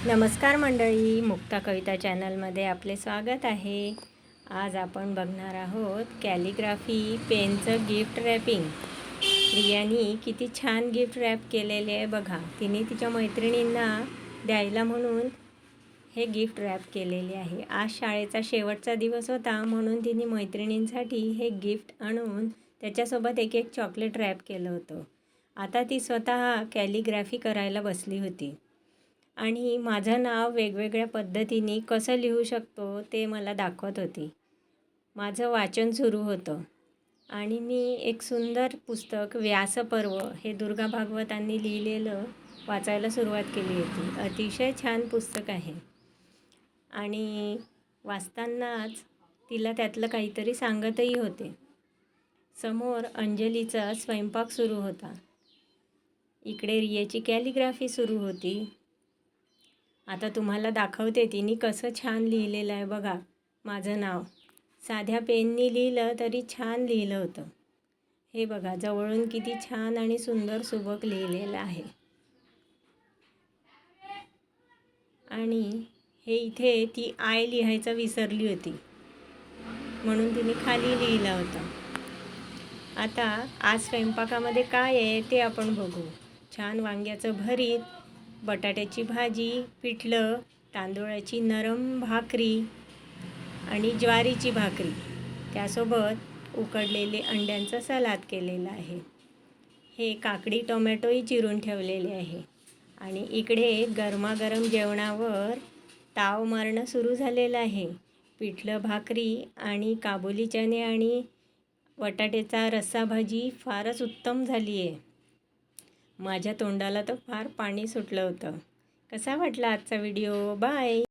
नमस्कार मंडळी, मुक्ता कविता चॅनलमध्ये आपले स्वागत आहे. आज आपण बघणार आहोत कॅलिग्राफी पेनचं गिफ्ट रॅपिंग. रियानी किती छान गिफ्ट रॅप केलेले आहे बघा. तिने तिच्या मैत्रिणींना द्यायला म्हणून हे गिफ्ट रॅप केलेले आहे. आज शाळेचा शेवटचा दिवस होता म्हणून तिने मैत्रिणींसाठी हे गिफ्ट आणून त्याच्यासोबत एक एक चॉकलेट रॅप केलं होतं. आता ती स्वतः कॅलिग्राफी करायला बसली होती आणि माझं नाव वेगवेगळ्या पद्धतीने कसं लिहू शकतो ते मला दाखवत होती. माझं वाचन सुरू होतं आणि मी एक सुंदर पुस्तक व्यासपर्व हे दुर्गा भागवतांनी लिहिलेलं वाचायला सुरुवात केली होती. अतिशय छान पुस्तक आहे आणि वाचतानाच तिला त्यातलं काहीतरी सांगतही होते. समोर अंजलीचा स्वयंपाक सुरू होता. इकडे रियाची कॅलिग्राफी सुरू होती. आता तुम्हाला दाखवते तिने कसं छान लिहिलेलं आहे बघा. माझं नाव साध्या पेननी लिहिलं तरी छान लिहिलं होतं. हे बघा जवळून किती छान आणि सुंदर सुबक लिहिलेलं आहे. आणि हे इथे ती आय लिहायचं विसरली होती म्हणून तिने खाली लिहिलं होतं. आता आज स्वयंपाकामध्ये काय आहे ते आपण बघू. छान वांग्याचं भरीत, बटाट्याची भाजी, पिठलं, तांदूळाची नरम भाकरी आणि ज्वारीची भाकरी, त्यासोबत उकडलेले अंड्यांचं सलाद केलेलं आहे. हे काकडी टोमॅटोही चिरून ठेवलेले आहे. आणि इकडे गरमागरम जेवणावर ताव मारणं सुरू झालेलं आहे. पिठलं भाकरी आणि काबुली चणे आणि बटाट्याचा रस्सा भाजी फारच उत्तम झाली आहे. माझ्या तोंडाला तर फार पाणी सुटलं होतं. कसा वाटला आजचा व्हिडिओ? बाय.